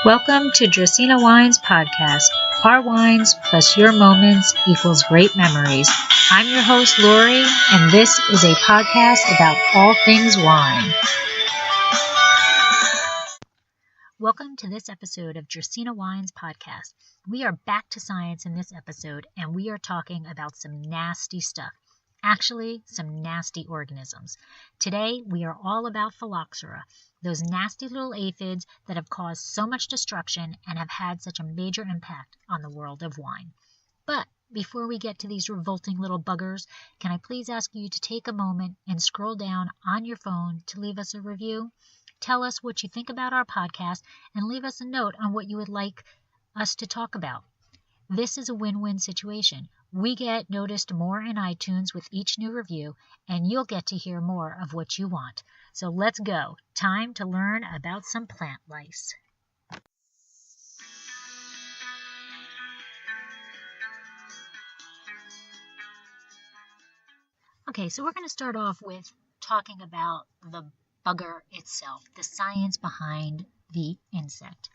Welcome to dracaenawines podcast. Our wines plus your moments equals great memories. I'm your host, Lori, and this is a podcast about all things wine. Welcome to this episode of Dracaenawines podcast. We are back to science in this episode, and we are talking about some nasty stuff. Actually, some nasty organisms. Today, we are all about Phylloxera, those nasty little aphids that have caused so much destruction and have had such a major impact on the world of wine. But before we get to these revolting little buggers, can I please ask you to take a moment and scroll down on your phone to leave us a review? Tell us what you think about our podcast and leave us a note on what you would like us to talk about. This is a win-win situation. We get noticed more in iTunes with each new review, and you'll get to hear more of what you want. So let's go. Time to learn about some plant lice. Okay, so we're going to start off with talking about the bugger itself, the science behind the insect.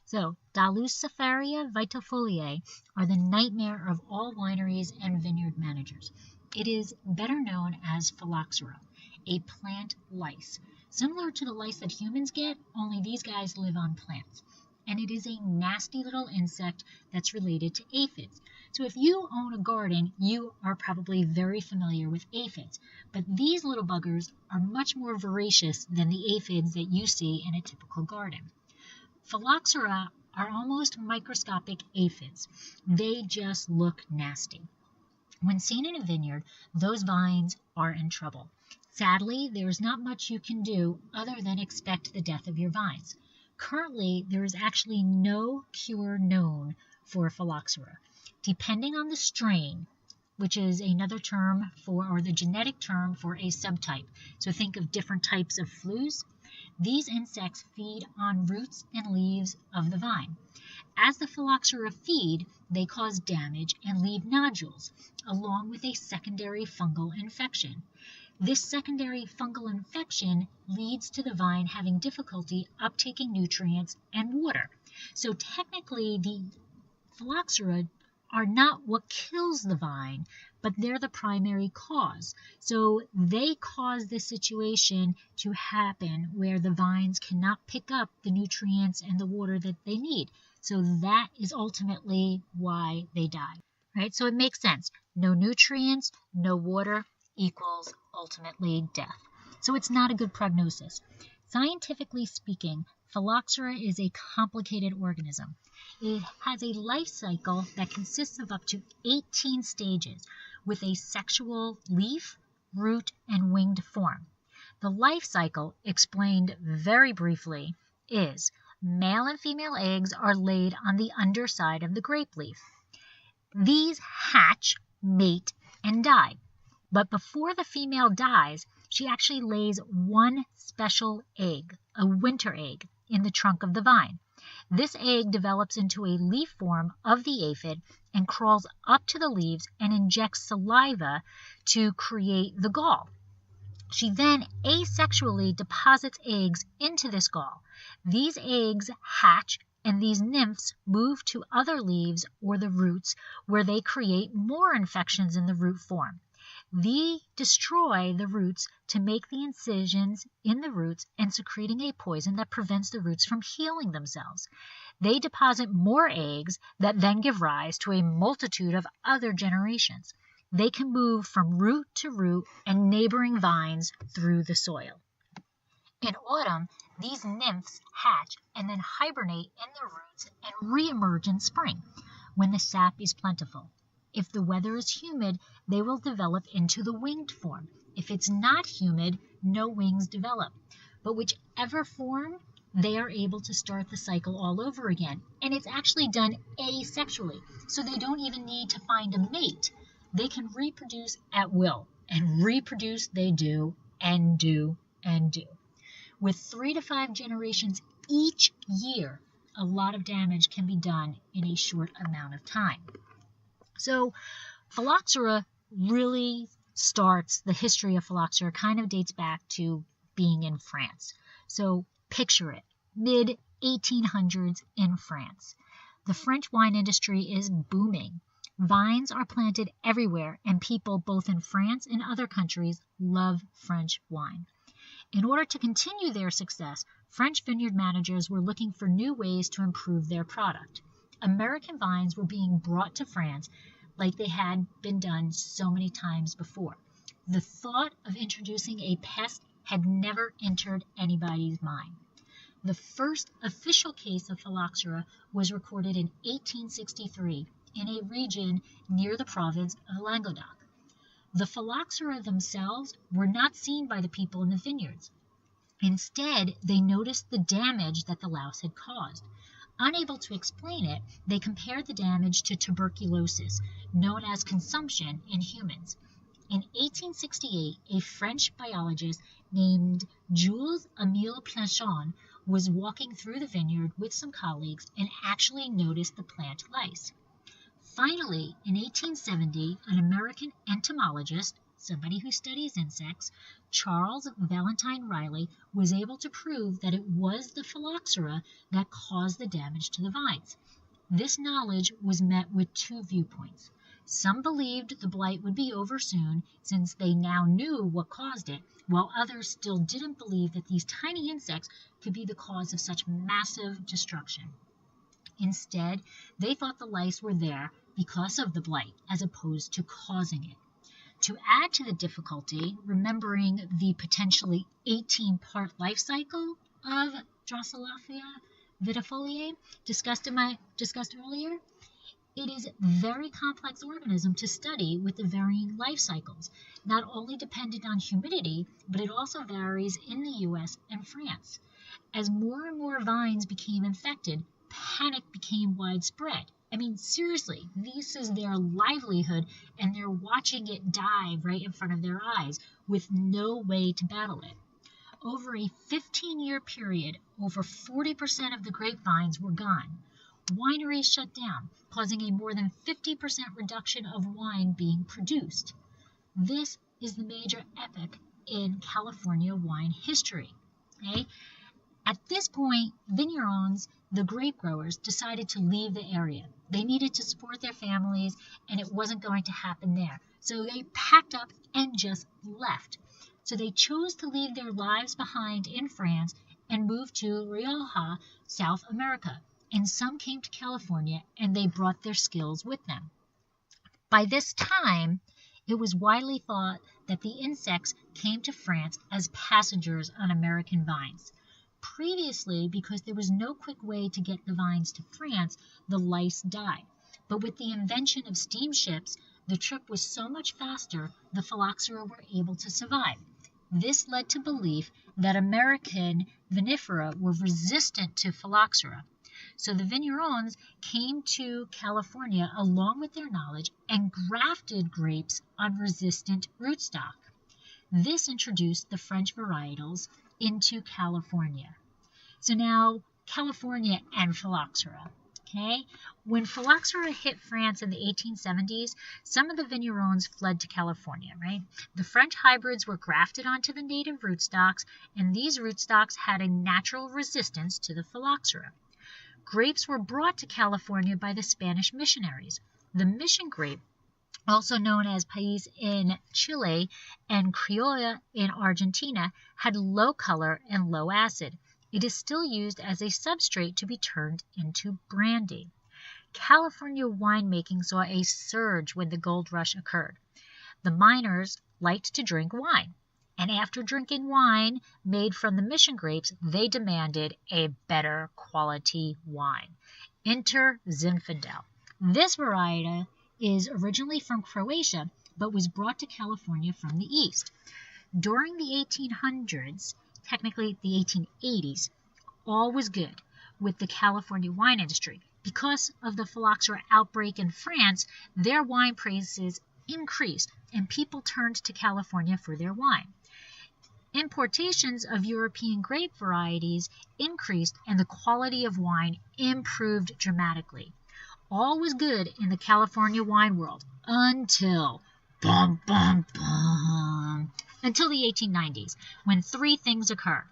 So, Phylloxera vitifoliae are the nightmare of all wineries and vineyard managers. It is better known as Phylloxera, a plant lice. Similar to the lice that humans get, only these guys live on plants. And it is a nasty little insect that's related to aphids. So if you own a garden, you are probably very familiar with aphids. But these little buggers are much more voracious than the aphids that you see in a typical garden. Phylloxera are almost microscopic aphids. They just look nasty. When seen in a vineyard, those vines are in trouble. Sadly, there's not much you can do other than expect the death of your vines. Currently, there is actually no cure known for Phylloxera. Depending on the strain, which is another term for, or the genetic term for a subtype. So think of different types of flues. These insects feed on roots and leaves of the vine. As the Phylloxera feed, they cause damage and leave nodules, along with a secondary fungal infection. This secondary fungal infection leads to the vine having difficulty uptaking nutrients and water. So technically, the Phylloxera are not what kills the vine, but they're the primary cause. So they cause this situation to happen where the vines cannot pick up the nutrients and the water that they need. So that is ultimately why they die, right? So it makes sense. No nutrients, no water equals ultimately death. So it's not a good prognosis. Scientifically speaking, Phylloxera is a complicated organism. It has a life cycle that consists of up to 18 stages with a sexual leaf, root, and winged form. The life cycle, explained very briefly, is male and female eggs are laid on the underside of the grape leaf. These hatch, mate, and die. But before the female dies, she actually lays one special egg, a winter egg, in the trunk of the vine. This egg develops into a leaf form of the aphid and crawls up to the leaves and injects saliva to create the gall. She then asexually deposits eggs into this gall. These eggs hatch and these nymphs move to other leaves or the roots where they create more infections in the root form. They destroy the roots to make the incisions in the roots and secreting a poison that prevents the roots from healing themselves. They deposit more eggs that then give rise to a multitude of other generations. They can move from root to root and neighboring vines through the soil. In autumn, these nymphs hatch and then hibernate in their roots and reemerge in spring when the sap is plentiful. If the weather is humid, they will develop into the winged form. If it's not humid, no wings develop. But whichever form, they are able to start the cycle all over again. And it's actually done asexually, so they don't even need to find a mate. They can reproduce at will, and reproduce they do, and do, and do. With 3 to 5 generations each year, a lot of damage can be done in a short amount of time. So Phylloxera really starts, the history of Phylloxera kind of dates back to being in France. So picture it, mid 1800s in France. The French wine industry is booming. Vines are planted everywhere, and people both in France and other countries love French wine. In order to continue their success, French vineyard managers were looking for new ways to improve their product. American vines were being brought to France like they had been done so many times before. The thought of introducing a pest had never entered anybody's mind. The first official case of phylloxera was recorded in 1863 in a region near the province of Languedoc. The phylloxera themselves were not seen by the people in the vineyards. Instead, they noticed the damage that the louse had caused. Unable to explain it, they compared the damage to tuberculosis, known as consumption in humans. In 1868, a French biologist named Jules-Émile Planchon was walking through the vineyard with some colleagues and actually noticed the plant lice. Finally, in 1870, an American entomologist, somebody who studies insects, Charles Valentine Riley, was able to prove that it was the phylloxera that caused the damage to the vines. This knowledge was met with two viewpoints. Some believed the blight would be over soon, since they now knew what caused it, while others still didn't believe that these tiny insects could be the cause of such massive destruction. Instead, they thought the lice were there because of the blight, as opposed to causing it. To add to the difficulty, remembering the potentially 18-part life cycle of Dracaenawines vitifoliae discussed earlier, it is a very complex organism to study with the varying life cycles, not only dependent on humidity, but it also varies in the US and France. As more and more vines became infected, panic became widespread. I mean, seriously, this is their livelihood, and they're watching it die right in front of their eyes with no way to battle it. Over a 15-year period, over 40% of the grapevines were gone. Wineries shut down, causing a more than 50% reduction of wine being produced. This is the major epoch in California wine history. Okay? At this point, vignerons, the grape growers, decided to leave the area. They needed to support their families, and it wasn't going to happen there. So they packed up and just left. So they chose to leave their lives behind in France and move to Rioja, South America. And some came to California, and they brought their skills with them. By this time, it was widely thought that the insects came to France as passengers on American vines. Previously, because there was no quick way to get the vines to France, the lice died. But with the invention of steamships, the trip was so much faster, the phylloxera were able to survive. This led to belief that American vinifera were resistant to phylloxera. So the vignerons came to California along with their knowledge and grafted grapes on resistant rootstock. This introduced the French varietals into California. So now, California and phylloxera. Okay? When phylloxera hit France in the 1870s, some of the vignerons fled to California, right? The French hybrids were grafted onto the native rootstocks, and these rootstocks had a natural resistance to the phylloxera. Grapes were brought to California by the Spanish missionaries. The mission grape, also known as Pais in Chile and Criolla in Argentina, had low color and low acid. It is still used as a substrate to be turned into brandy. California winemaking saw a surge when the gold rush occurred. The miners liked to drink wine, and after drinking wine made from the mission grapes, they demanded a better quality wine. Enter Zinfandel. This variety is originally from Croatia, but was brought to California from the East. During the 1800s, technically the 1880s, all was good with the California wine industry. Because of the phylloxera outbreak in France, their wine prices increased, and people turned to California for their wine. Importations of European grape varieties increased, and the quality of wine improved dramatically. All was good in the California wine world until the 1890s, when three things occur.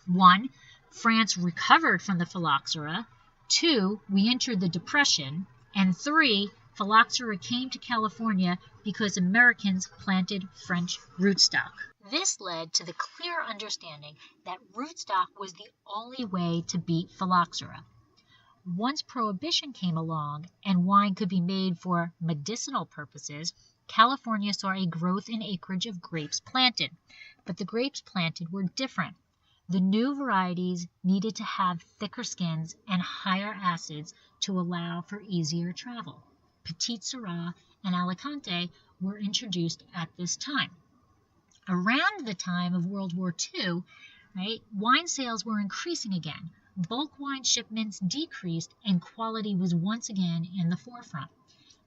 1. France recovered from the phylloxera. 2, we entered the Depression. And 3, phylloxera came to California because Americans planted French rootstock. This led to the clear understanding that rootstock was the only way to beat phylloxera. Once Prohibition came along and wine could be made for medicinal purposes, California saw a growth in acreage of grapes planted. But the grapes planted were different. The new varieties needed to have thicker skins and higher acids to allow for easier travel. Petit Syrah and Alicante were introduced at this time. Around the time of World War II, wine sales were increasing again. Bulk wine shipments decreased and quality was once again in the forefront.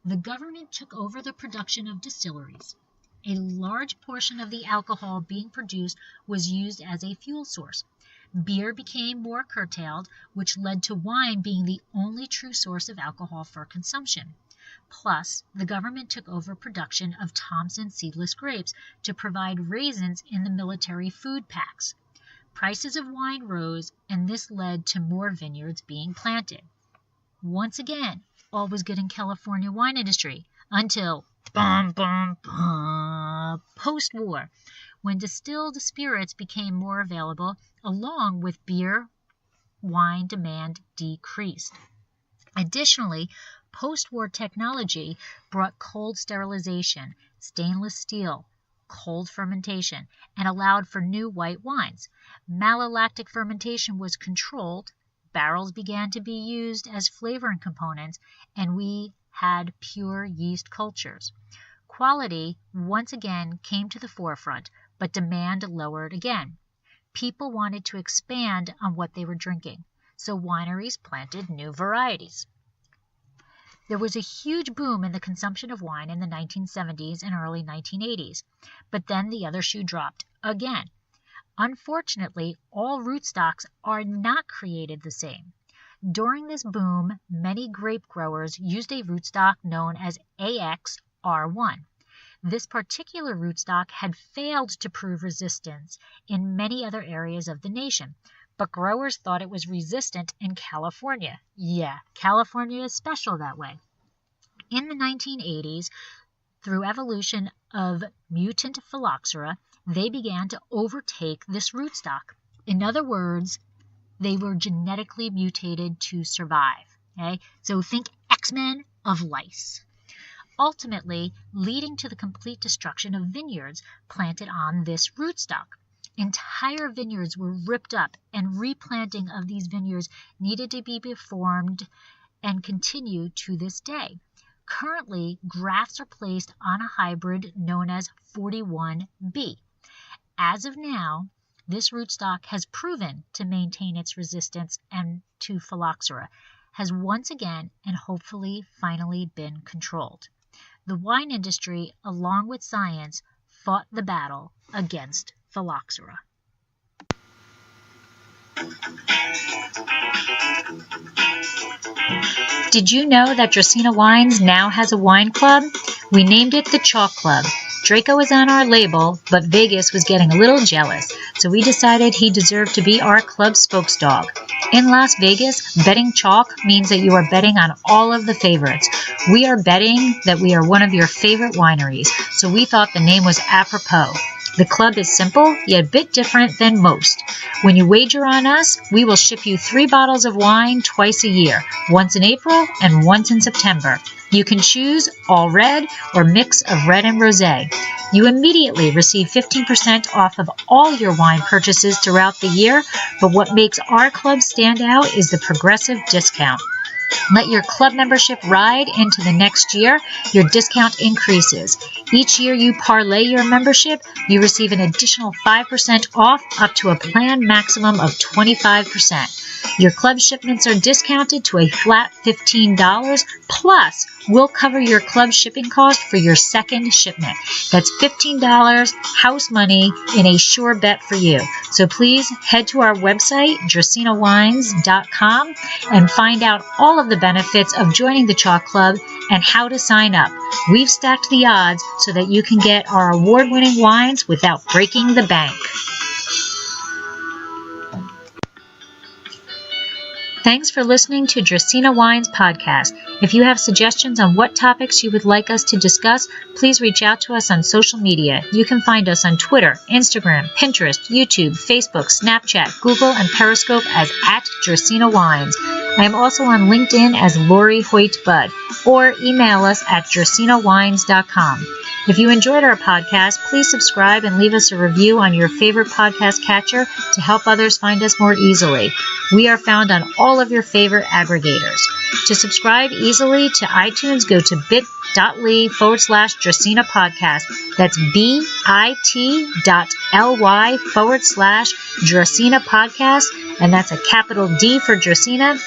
The government took over the production of distilleries. A large portion of the alcohol being produced was used as a fuel source. Beer became more curtailed, which led to wine being the only true source of alcohol for consumption. Plus, the government took over production of Thompson seedless grapes to provide raisins in the military food packs. Prices of wine rose, and this led to more vineyards being planted. Once again, all was good in California wine industry until post-war, when distilled spirits became more available, along with beer, wine demand decreased. Additionally, post-war technology brought cold sterilization, stainless steel, cold fermentation, and allowed for new white wines. Malolactic fermentation was controlled, barrels began to be used as flavoring components, and we had pure yeast cultures. Quality once again came to the forefront, but demand lowered again. People wanted to expand on what they were drinking, so wineries planted new varieties. There was a huge boom in the consumption of wine in the 1970s and early 1980s, but then the other shoe dropped again. Unfortunately, all rootstocks are not created the same. During this boom, many grape growers used a rootstock known as AXR1. This particular rootstock had failed to prove resistance in many other areas of the nation, but growers thought it was resistant in California. Yeah, California is special that way. In the 1980s, through evolution of mutant phylloxera, they began to overtake this rootstock. In other words, they were genetically mutated to survive. Okay? So think X-Men of lice. Ultimately, leading to the complete destruction of vineyards planted on this rootstock. Entire vineyards were ripped up, and replanting of these vineyards needed to be performed and continue to this day. Currently, grafts are placed on a hybrid known as 41B. As of now, this rootstock has proven to maintain its resistance and to phylloxera, has once again and hopefully finally been controlled. The wine industry, along with science, fought the battle against phylloxera. Did you know that Dracaenawines now has a wine club? We named it the Chalk Club. Draco is on our label, but Vegas was getting a little jealous, so we decided he deserved to be our club spokesdog. In Las Vegas, betting chalk means that you are betting on all of the favorites. We are betting that we are one of your favorite wineries, so we thought the name was apropos. The club is simple, yet a bit different than most. When you wager on us, we will ship you 3 bottles of wine twice a year, once in April and once in September. You can choose all red or mix of red and rosé. You immediately receive 15% off of all your wine purchases throughout the year, but what makes our club stand out is the progressive discount. Let your club membership ride into the next year. Your discount increases. Each year you parlay your membership, you receive an additional 5% off up to a planned maximum of 25%. Your club shipments are discounted to a flat $15, plus we'll cover your club shipping cost for your second shipment. That's $15 house money in a sure bet for you. So please head to our website, dracaenawines.com, and find out all of the benefits of joining the Chalk Club and how to sign up. We've stacked the odds so that you can get our award-winning wines without breaking the bank. Thanks for listening to Dracaenawines podcast. If you have suggestions on what topics you would like us to discuss, please reach out to us on social media. You can find us on Twitter, Instagram, Pinterest, YouTube, Facebook, Snapchat, Google, and Periscope as @Dracaenawines. I am also on LinkedIn as Lori Hoyt Budd, or email us at dracaenawines.com. If you enjoyed our podcast, please subscribe and leave us a review on your favorite podcast catcher to help others find us more easily. We are found on all of your favorite aggregators. To subscribe easily to iTunes, go to bit.ly/Dracaena podcast. That's bit.ly/Dracaena podcast. And that's a capital D for Dracaena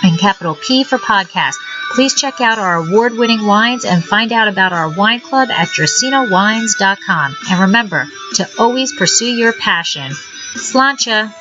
and capital P for podcast. Please check out our award-winning wines and find out about our wine club at dracaenawines.com. And remember to always pursue your passion. Sláinte!